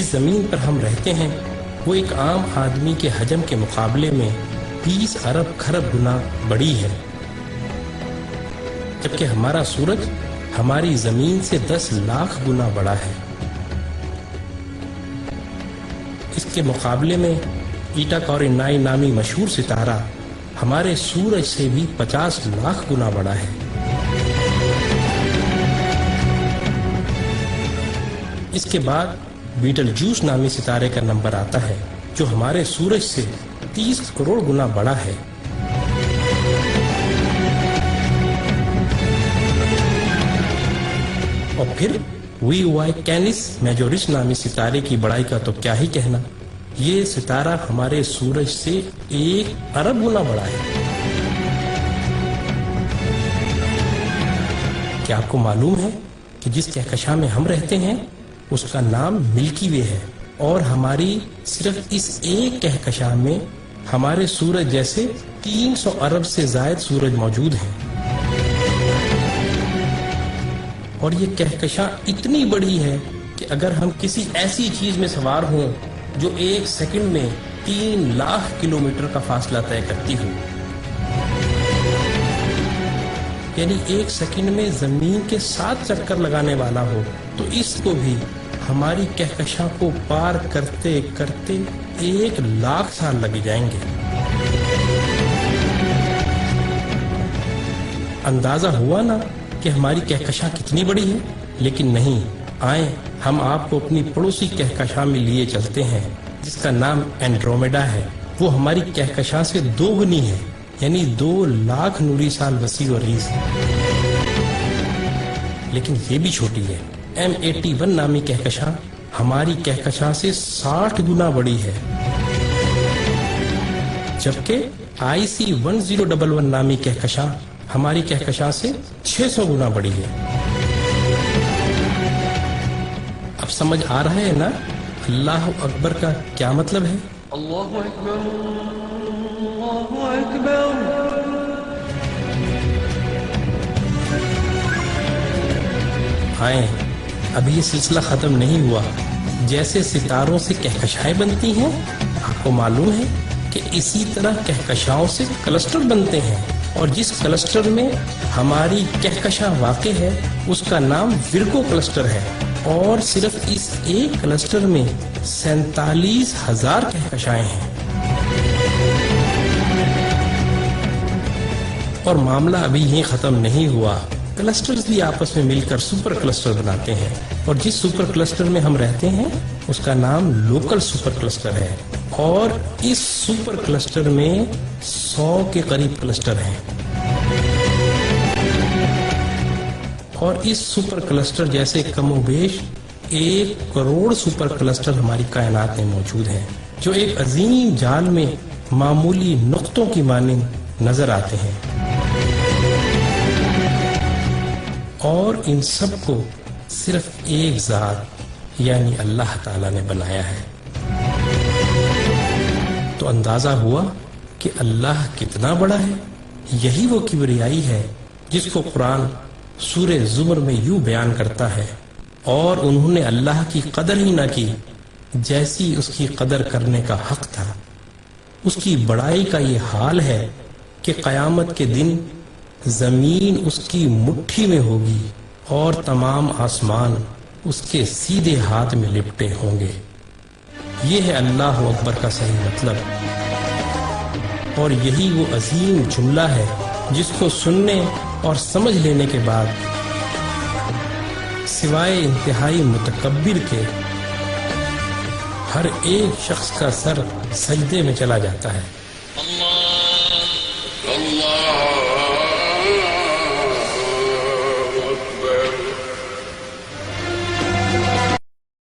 جس زمین پر ہم رہتے ہیں وہ ایک عام آدمی کے حجم کے مقابلے میں 20 ارب کھرب گنا بڑی ہے، جبکہ ہمارا سورج ہماری زمین سے 10 لاکھ گنا بڑا ہے۔ اس کے مقابلے میں ایٹا کورینائی نامی مشہور ستارہ ہمارے سورج سے بھی 50 لاکھ گنا بڑا ہے۔ اس کے بعد بیٹل جوس نامی ستارے کا نمبر آتا ہے جو ہمارے سورج سے 30 کروڑ گنا بڑا ہے۔ اور پھر وی وائی کینس میجورس نامی ستارے کی بڑائی کا تو کیا ہی کہنا، یہ ستارہ ہمارے سورج سے 1 ارب گنا بڑا ہے۔ کیا آپ کو معلوم ہے کہ جس کہکشاں میں ہم رہتے ہیں اس کا نام ملکی وے ہے، اور ہماری صرف اس ایک کہکشاں میں ہمارے سورج جیسے 300 ارب سے زائد سورج موجود ہیں۔ اور یہ کہکشاں اتنی بڑی ہے کہ اگر ہم کسی ایسی چیز میں سوار ہوں جو 1 سیکنڈ میں 3 لاکھ کلومیٹر کا فاصلہ طے کرتی ہو، یعنی 1 سیکنڈ میں زمین کے 7 چکر لگانے والا ہو، تو اس کو بھی ہماری کہکشاں کو پار کرتے کرتے 1 لاکھ سال لگ جائیں گے۔ اندازہ ہوا نا کہ ہماری کہکشاں کتنی بڑی ہے؟ لیکن نہیں، آئیں ہم آپ کو اپنی پڑوسی کہکشاں میں لیے چلتے ہیں جس کا نام اینڈرومیڈا ہے۔ وہ ہماری کہکشاں سے 2 گنی ہے، یعنی 2 لاکھ نوری سال وسیع و عریض ہے، لیکن یہ بھی چھوٹی ہے۔ M81 نامی کہکشاں ہماری کہکشاں سے 60 گنا بڑی ہے، جبکہ IC 1011 نامی کہکشاں ہماری کہکشاں سے 600 گنا بڑی ہے۔ اب سمجھ آ رہا ہے نا اللہ اکبر کا کیا مطلب ہے؟ اللہ اکبر، اللہ اکبر۔ آئیں، ابھی یہ سلسلہ ختم نہیں ہوا۔ جیسے ستاروں سے کہکشائیں بنتی ہیں، آپ کو معلوم ہے کہ اسی طرح کہکشاؤں سے کلسٹر بنتے ہیں، اور جس کلسٹر میں ہماری کہکشاں واقع ہے اس کا نام ورگو کلسٹر ہے، اور صرف اس ایک کلسٹر میں 47,000 کہکشائیں ہیں۔ اور معاملہ ابھی یہیں ختم نہیں ہوا، کلسٹرز بھی آپس میں مل کر سپر کلسٹر بناتے ہیں، اور جس سپر کلسٹر میں ہم رہتے ہیں اس کا نام لوکل سپر کلسٹر ہے، اور اس سپر کلسٹر میں 100 کے قریب کلسٹر ہیں، اور اس سپر کلسٹر جیسے کم و بیش 1 کروڑ سپر کلسٹر ہماری کائنات میں موجود ہیں، جو ایک عظیم جال میں معمولی نقطوں کی مانند نظر آتے ہیں، اور ان سب کو صرف ایک ذات یعنی اللہ تعالیٰ نے بنایا ہے۔ تو اندازہ ہوا کہ اللہ کتنا بڑا ہے۔ یہی وہ کبریائی ہے جس کو قرآن سورہ زمر میں یوں بیان کرتا ہے، اور انہوں نے اللہ کی قدر ہی نہ کی جیسی اس کی قدر کرنے کا حق تھا۔ اس کی بڑائی کا یہ حال ہے کہ قیامت کے دن زمین اس کی مٹھی میں ہوگی اور تمام آسمان اس کے سیدھے ہاتھ میں لپٹے ہوں گے۔ یہ ہے اللہ اکبر کا صحیح مطلب، اور یہی وہ عظیم جملہ ہے جس کو سننے اور سمجھ لینے کے بعد سوائے انتہائی متکبر کے ہر ایک شخص کا سر سجدے میں چلا جاتا ہے۔ اللہ اللہ